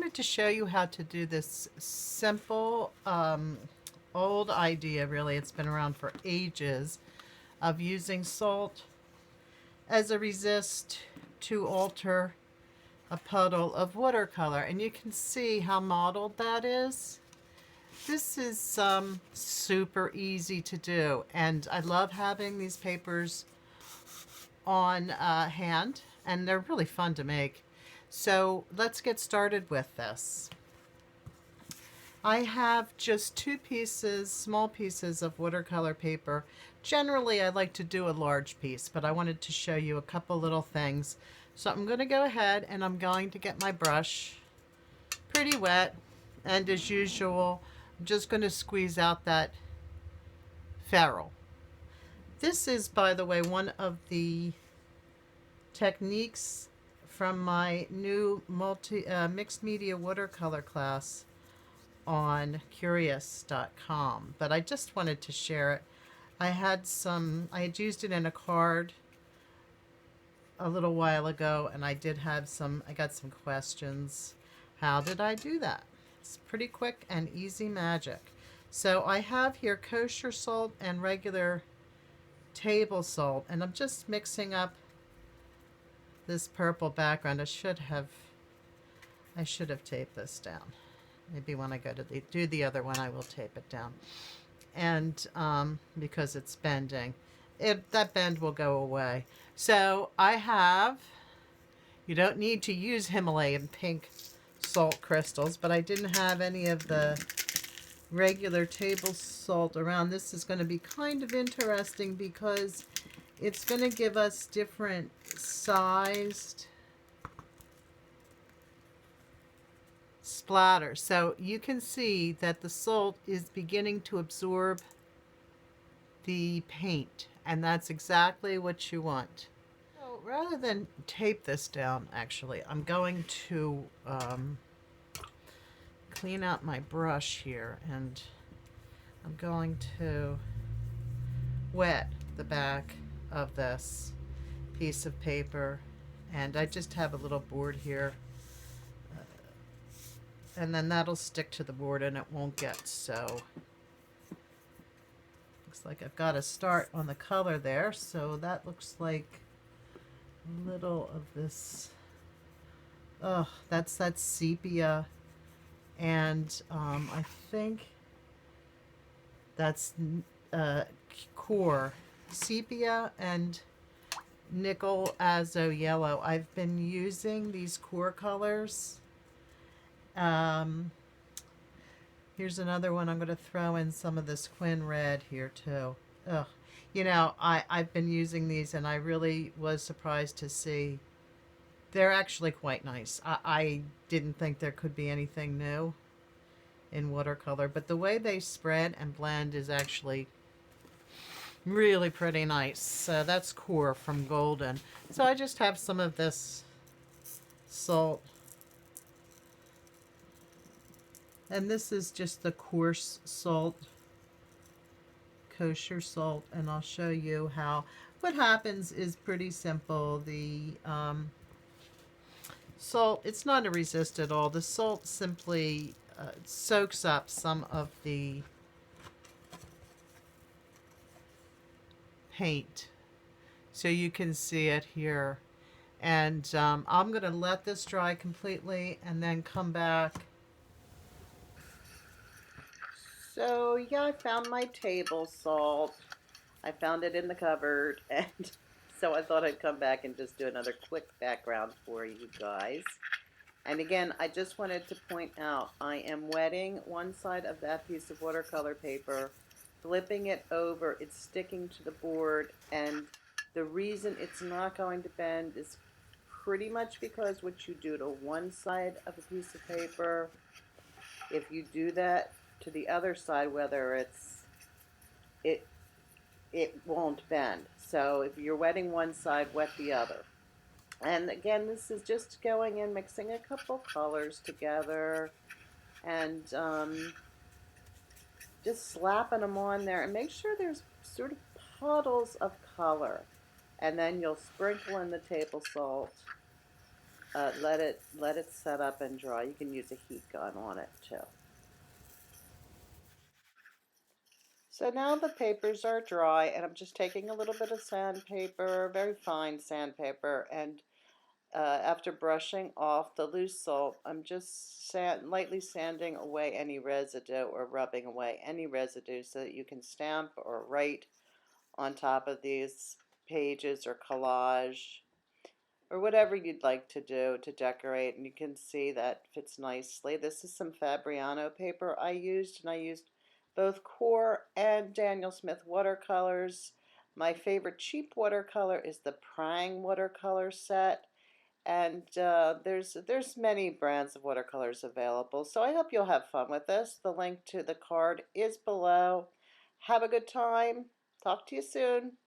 wanted to show you how to do this simple, old idea, really. It's been around for ages, of using salt as a resist to alter a puddle of watercolor. And you can see how mottled that is. This is super easy to do, and I love having these papers on hand, and they're really fun to make. So let's get started with this. I have just two pieces, small pieces of watercolor paper. Generally, I like to do a large piece, but I wanted to show you a couple little things. So I'm going to go ahead and I'm going to get my brush, pretty wet, and as usual, I'm just going to squeeze out that ferrule. This is, by the way, one of the techniques from my new mixed media watercolor class on curious.com, but I just wanted to share it. I had used it in a card a little while ago, and I got some questions. How did I do that? It's pretty quick and easy magic. So I have here kosher salt and regular table salt, and I'm just mixing up this purple background. I should have taped this down. Maybe when I go to do the other one, I will tape it down. And because it's bending, that bend will go away. So you don't need to use Himalayan pink salt crystals, but I didn't have any of the regular table salt around. This is going to be kind of interesting because it's going to give us different sized splatter. So you can see that the salt is beginning to absorb the paint, and that's exactly what you want. So rather than tape this down, actually, I'm going to clean out my brush here, and I'm going to wet the back of this piece of paper, and I just have a little board here, and then that'll stick to the board and it won't get so. Looks like I've got to start on the color there, so that looks like a little of this. Oh, that's that sepia, and I think that's core sepia and nickel azo yellow. I've been using these core colors. Here's another one. I'm going to throw in some of this Quin red here too. Ugh. You know, I've been using these, and I really was surprised to see they're actually quite nice. I didn't think there could be anything new in watercolor, but the way they spread and blend is actually really pretty nice. So that's core from Golden. So I just have some of this salt. And this is just the coarse salt, kosher salt, and I'll show you how. What happens is pretty simple. The salt, it's not a resist at all. The salt simply soaks up some of the paint. So you can see it here. And I'm going to let this dry completely and then come back. So yeah, I found my table salt. I found it in the cupboard, and so I thought I'd come back and just do another quick background for you guys. And again, I just wanted to point out, I am wetting one side of that piece of watercolor paper, flipping it over, it's sticking to the board, and the reason it's not going to bend is pretty much because what you do to one side of a piece of paper, if you do that to the other side, whether it won't bend. So if you're wetting one side, wet the other. And again, this is just going in, mixing a couple colors together, and just slapping them on there, and make sure there's sort of puddles of color. And then you'll sprinkle in the table salt. let it set up and dry. You can use a heat gun on it too. So now the papers are dry, and I'm just taking a little bit of sandpaper, very fine sandpaper, and after brushing off the loose salt, I'm just lightly sanding away any residue or rubbing away any residue so that you can stamp or write on top of these pages or collage or whatever you'd like to do to decorate. And you can see that fits nicely. This is some Fabriano paper I used, and I used both Core and Daniel Smith watercolors. My favorite cheap watercolor is the Prang watercolor set, and there's many brands of watercolors available. So I hope you'll have fun with this. The link to the card is below. Have a good time. Talk to you soon.